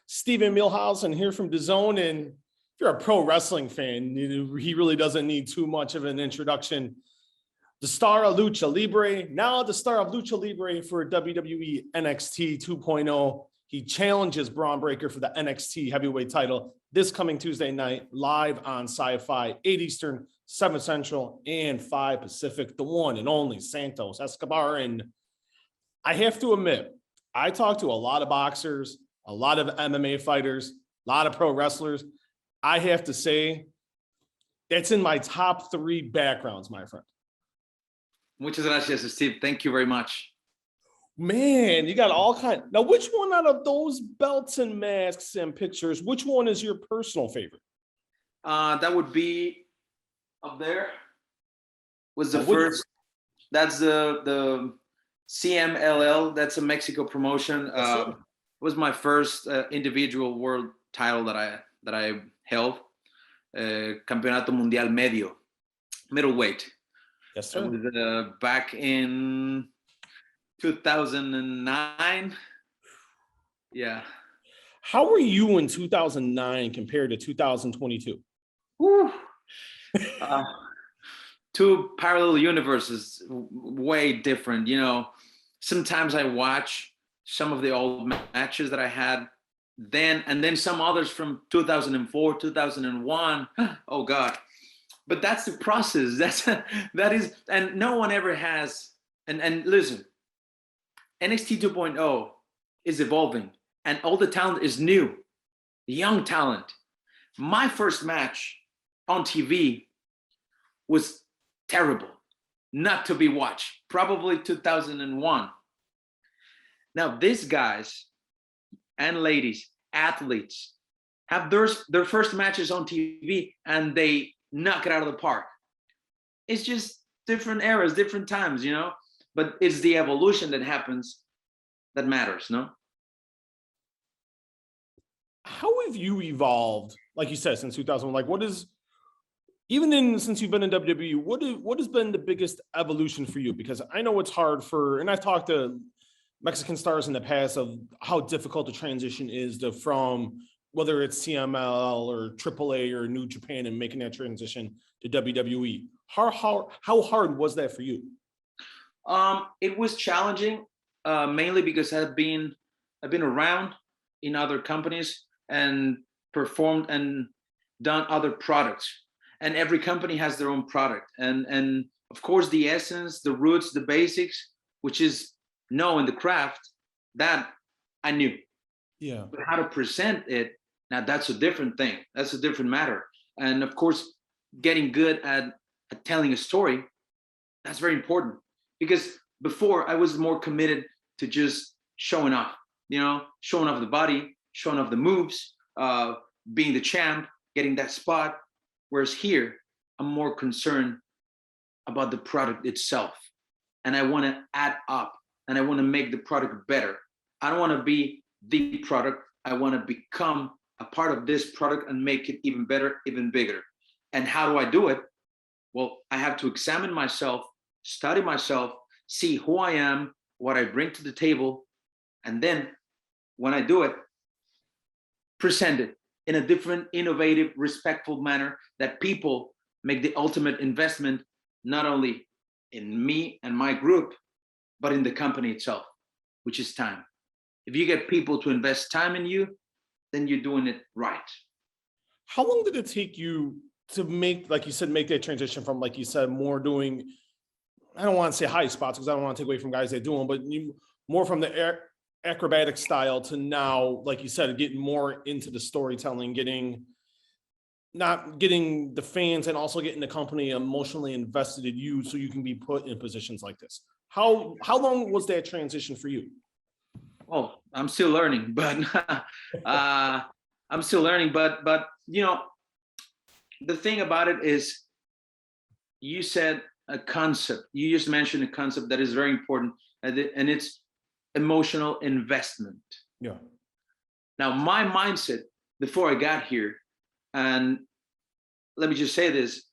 Steven Milhausen here from DAZN. And if you're a pro wrestling fan, he really doesn't need too much of an introduction. The star of Lucha Libre, now the star of Lucha Libre for WWE NXT 2.0. He challenges Braun Breaker for the NXT heavyweight title this coming Tuesday night, live on Sci-Fi, 8 Eastern, 7 Central, and 5 Pacific. The one and only Santos Escobar. And I have to admit, I talked to a lot of boxers, a lot of MMA fighters, a lot of pro wrestlers. I have to say, that's in my top 3 backgrounds, my friend. Muchas gracias, Steve. Thank you very much. Man, you got all kinds. Now, which one out of those belts and masks and pictures, which one is your personal favorite? That would be up there. Was the first. That's the CMLL. That's a Mexico promotion. Was my first individual world title that I held. Campeonato Mundial Medio, middleweight. Yes, sir. It was, back in 2009. Yeah. How were you in 2009 compared to 2022? Two parallel universes, way different. You know, sometimes I watch some of the old matches that I had then, and then some others from 2004, 2001. Oh God. But that's the process. That is, and no one ever has. And listen, NXT 2.0 is evolving, and all the talent is new, young talent. My first match on TV was terrible, not to be watched. Probably 2001. Now these guys and ladies, athletes, have their first matches on TV, and they knock it out of the park. It's just different eras, different times, you know, but it's the evolution that happens that matters, no? How have you evolved, like you said, since 2000? Like, what is, since you've been in WWE, what has been the biggest evolution for you? Because I know it's hard and I've talked to Mexican stars in the past of how difficult the transition is from whether it's CML or AAA or New Japan and making that transition to WWE. How hard was that for you? It was challenging, mainly because I've been around in other companies and performed and done other products. And every company has their own product. And of course, the essence, the roots, the basics, which is knowing the craft, that I knew. Yeah. But how to present it, now that's a different thing. That's a different matter. And of course, getting good at telling a story, that's very important. Because before I was more committed to just showing off, you know, showing off the body, showing off the moves, being the champ, getting that spot. Whereas here, I'm more concerned about the product itself. And I want to add up and I want to make the product better. I don't want to be the product. I want to become a part of this product and make it even better, even bigger. And how do I do it? Well, I have to examine myself, study myself, see who I am, what I bring to the table. And then when I do it, present it in a different, innovative, respectful manner that people make the ultimate investment, not only in me and my group, but in the company itself, which is time. If you get people to invest time in you, then you're doing it right. How long did it take you to make, like you said, make that transition from, like you said, more doing, I don't want to say high spots because I don't want to take away from guys that do them, but more from the acrobatic style to now, like you said, getting more into the storytelling, not getting the fans and also getting the company emotionally invested in you so you can be put in positions like this. How long was that transition for you? Oh, I'm still learning, but but you know, the thing about it is, you said a concept. You just mentioned a concept that is very important, and it's emotional investment. Yeah. Now, my mindset before I got here, and let me just say this,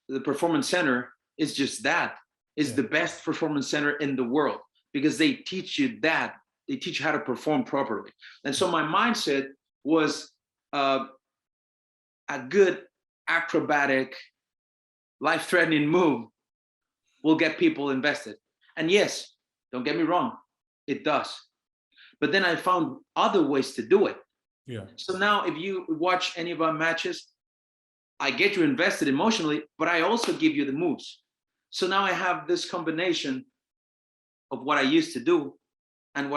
the Performance Center is just that. It's the best performance center in the world because they teach you that. They teach you how to perform properly. And so my mindset was a good acrobatic, life-threatening move will get people invested. And yes, don't get me wrong, it does. But then I found other ways to do it. Yeah. So now if you watch any of our matches, I get you invested emotionally, but I also give you the moves. So now I have this combination of what I used to do and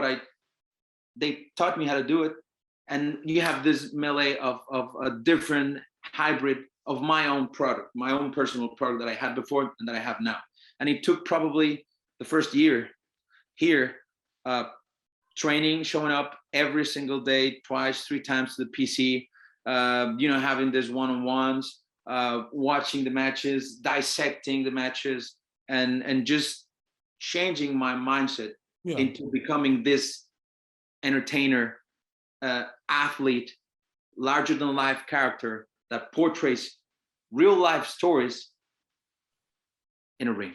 they taught me how to do it. And you have this melee of a different hybrid of my own product, my own personal product that I had before and that I have now. And it took probably the first year here, training, showing up every single day, twice, 3 times to the PC, having these one-on-ones, watching the matches, dissecting the matches, and just changing my mindset into becoming this entertainer, athlete, larger than life character that portrays real life stories in a ring.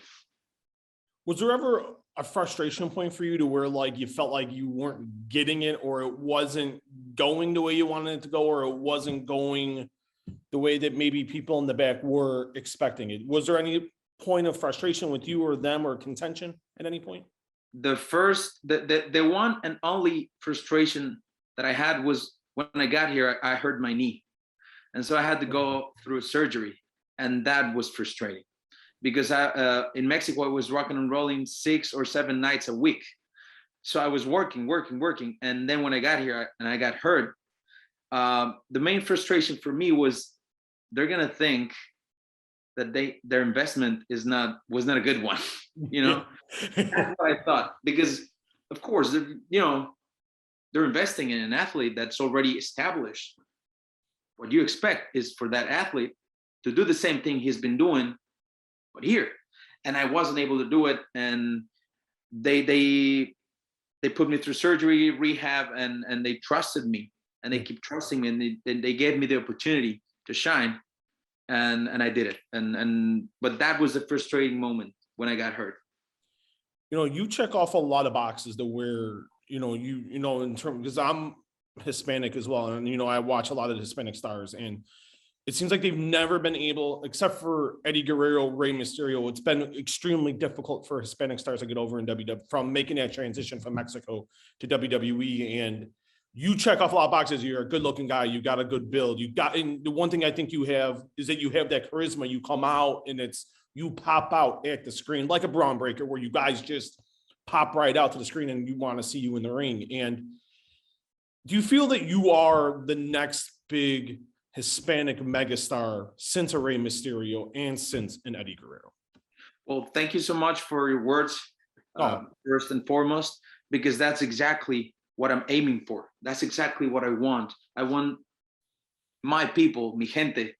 Was there ever a frustration point for you to where like you felt like you weren't getting it, or it wasn't going the way you wanted it to go, or it wasn't going the way that maybe people in the back were expecting it? Was there any point of frustration with you or them, or contention at any point? The one and only frustration that I had was when I got here, I hurt my knee. And so I had to go through surgery, and that was frustrating because in Mexico, I was rocking and rolling 6 or 7 nights a week. So I was working. And then when I got here and I got hurt, the main frustration for me was they're going to think that their investment was not a good one. That's what I thought, because of course, they're investing in an athlete that's already established. What you expect is for that athlete to do the same thing he's been doing, but here. And I wasn't able to do it. And they put me through surgery, rehab, and they trusted me, and they keep trusting me, and they gave me the opportunity to shine. And I did it. But that was a frustrating moment when I got hurt. You check off a lot of boxes to where, in terms, because I'm Hispanic as well. And, I watch a lot of the Hispanic stars, and it seems like they've never been able, except for Eddie Guerrero, Rey Mysterio, it's been extremely difficult for Hispanic stars to get over in WWE from making that transition from Mexico to WWE. And you check off a lot of boxes. You're a good looking guy. You got a good build. And the one thing I think you have is that you have that charisma. You come out and you pop out at the screen like a Braun Breaker, where you guys just pop right out to the screen and you want to see you in the ring. And do you feel that you are the next big Hispanic megastar since a Rey Mysterio and since an Eddie Guerrero? Well, thank you so much for your words, first and foremost, because that's exactly what I'm aiming for. That's exactly what I want. I want my people, mi gente,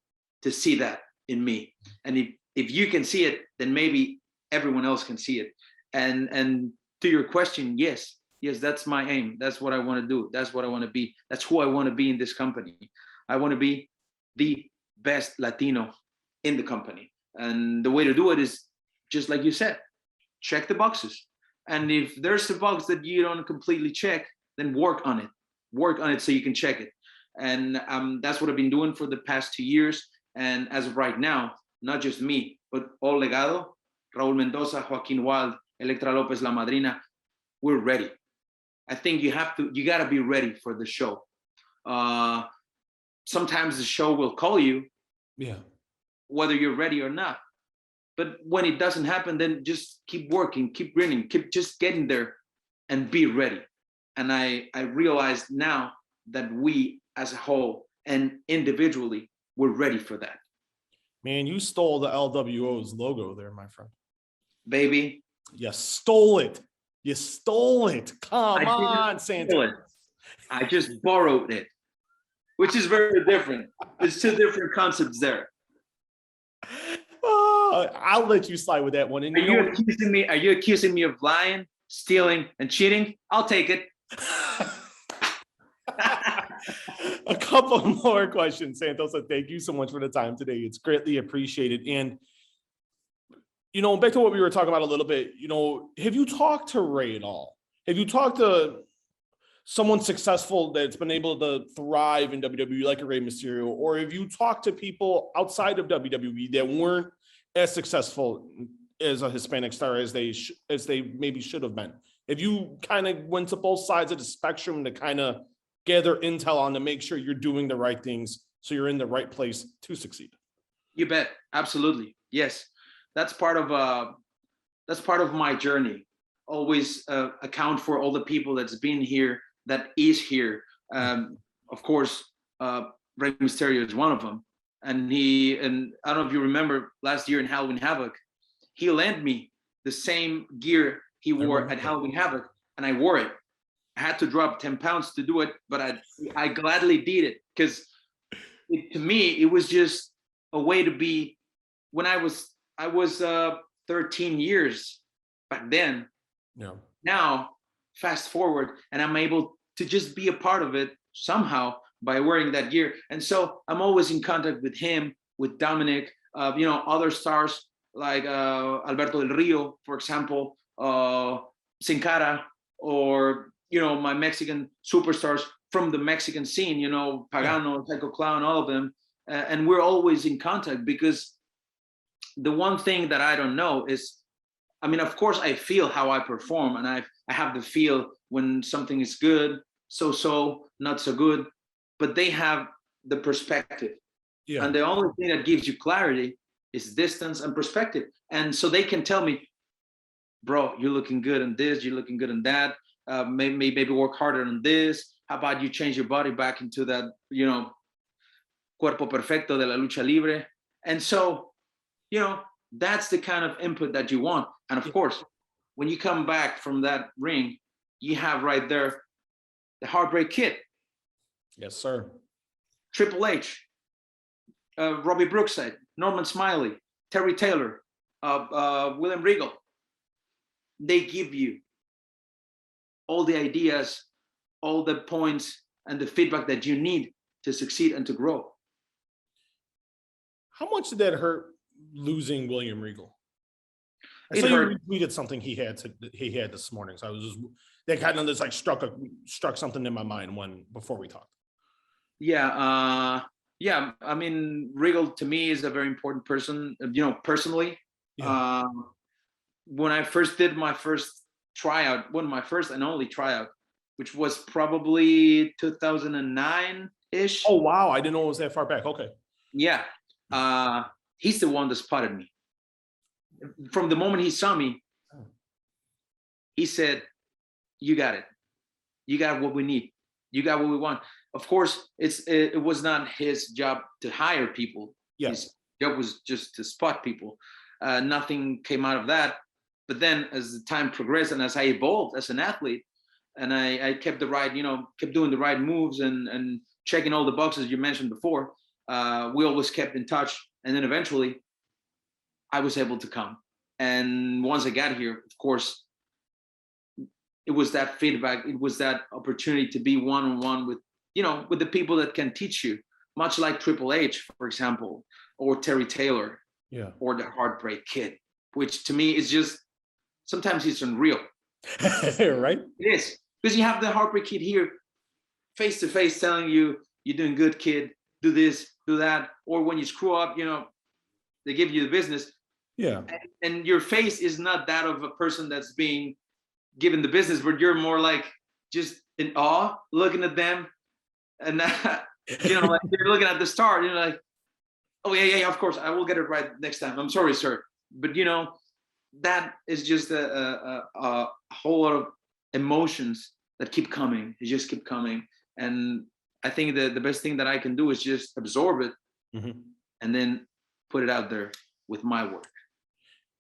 to see that in me. And if you can see it, then maybe everyone else can see it. And to your question, yes, that's my aim. That's what I want to do. That's what I want to be. That's who I want to be in this company. I want to be the best Latino in the company. And the way to do it is just like you said, check the boxes. And if there's a box that you don't completely check, then work on it so you can check it. And that's what I've been doing for the past 2 years. And as of right now, not just me, but all Legado, Raul Mendoza, Joaquin Wild, Electra Lopez, La Madrina, we're ready. I think you got to be ready for the show. Sometimes the show will call you, whether you're ready or not. But when it doesn't happen, then just keep working, keep grinning, keep just getting there and be ready. And I realize now that we as a whole and individually, we're ready for that. Man, you stole the LWO's logo there, my friend. Baby. You stole it. You stole it. Come on, Santos. I just borrowed it, which is very different. There's 2 different concepts there. I'll let you slide with that one. And Are you accusing me of lying, stealing, and cheating? I'll take it. A couple more questions, Santos. So thank you so much for the time today. It's greatly appreciated. And, back to what we were talking about a little bit, have you talked to Rey at all? Have you talked to someone successful that's been able to thrive in WWE, like a Rey Mysterio, or if you talk to people outside of WWE that weren't as successful as a Hispanic star as they maybe should have been, if you kind of went to both sides of the spectrum to kind of gather intel on to make sure you're doing the right things so you're in the right place to succeed. You bet. Absolutely. Yes. That's part of my journey. Always account for all the people that's been here, that is here. Of course, Rey Mysterio is one of them. And I don't know if you remember last year in Halloween Havoc, he lent me the same gear he wore at Halloween Havoc, and I wore it. I had to drop 10 pounds to do it, but I gladly did it because to me, it was just a way to be. When I was 13 years back then. Yeah. Now, fast forward, and I'm able to just be a part of it somehow by wearing that gear. And so I'm always in contact with him, with Dominic, other stars like Alberto Del Rio, for example, Sin Cara, or, my Mexican superstars from the Mexican scene, Pagano, Psycho Clown, all of them. And we're always in contact because the one thing that I don't know is, of course, I feel how I perform, and I have the feel when something is good, so, not so good, but they have the perspective. Yeah. And the only thing that gives you clarity is distance and perspective. And so they can tell me, bro, you're looking good in this, you're looking good in that, maybe work harder on this. How about you change your body back into that, cuerpo perfecto de la lucha libre? And so, that's the kind of input that you want. And of course, when you come back from that ring, you have right there the Heartbreak Kid. Yes, sir. Triple H, Robbie Brookside, Norman Smiley, Terry Taylor, William Regal. They give you all the ideas, all the points, and the feedback that you need to succeed and to grow. How much did that hurt, losing William Regal? I saw you retweeted something he had this morning, so I was just, that kind of just like struck something in my mind before we talked. Yeah, Regal to me is a very important person, personally. Yeah. When I first did my first tryout, my first and only tryout, which was probably 2009-ish. Oh wow, I didn't know it was that far back. Okay. Yeah. He's the one that spotted me. From the moment he saw me, he said, you got it. You got what we need. You got what we want. Of course, it was not his job to hire people. Yes. His job was just to spot people. Nothing came out of that. But then as the time progressed and as I evolved as an athlete, and I kept kept doing the right moves and checking all the boxes you mentioned before, we always kept in touch. And then eventually I was able to come. And once I got here, of course, it was that feedback. It was that opportunity to be one-on-one with, with the people that can teach you, much like Triple H, for example, or Terry Taylor, or the Heartbreak Kid, which to me is just, sometimes it's unreal. Right? It is. Because you have the Heartbreak Kid here face to face telling you, you're doing good, kid, do this, do that. Or when you screw up, they give you the business. Yeah. And your face is not that of a person that's being given the business, but you're more like just in awe, looking at them. And, like you're looking at the star, and you're like, oh, yeah, of course, I will get it right next time. I'm sorry, sir. But, that is just a whole lot of emotions that keep coming. They just keep coming. And I think that the best thing that I can do is just absorb it and then put it out there with my work.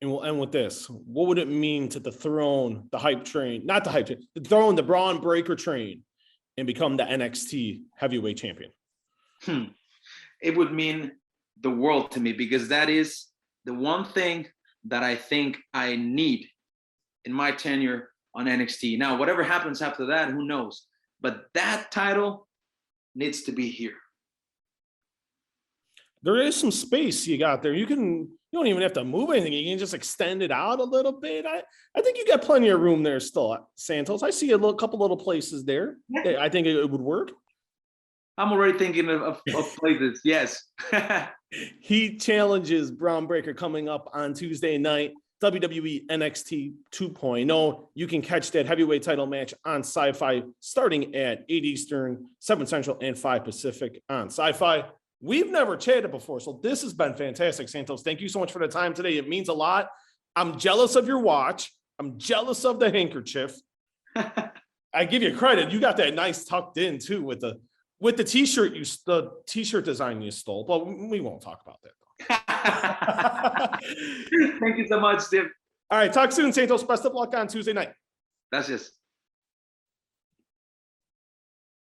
And we'll end with this. What would it mean to dethrone the hype train, not the hype train, dethrone the Braun Breaker train and become the NXT heavyweight champion? It would mean the world to me, because that is the one thing that I think I need in my tenure on NXT. Now, whatever happens after that, who knows? But that title needs to be here. There is some space you got there. You don't even have to move anything. You can just extend it out a little bit. I think you got plenty of room there still, Santos. I see a couple little places there. Yeah. I think it would work. I'm already thinking of places. Yes. Heat challenges Braun Breaker coming up on Tuesday night. WWE NXT 2.0. You can catch that heavyweight title match on Sci-Fi starting at 8 Eastern, 7 Central, and 5 Pacific on Sci-Fi. We've never chatted before, so this has been fantastic, Santos. Thank you so much for the time today. It means a lot. I'm jealous of your watch. I'm jealous of the handkerchief. I give you credit. You got that nice tucked in too with the t-shirt the t-shirt design you stole, but we won't talk about that though. Thank you so much, Steve. All right, talk soon, Santos. Best of luck on Tuesday night. Gracias.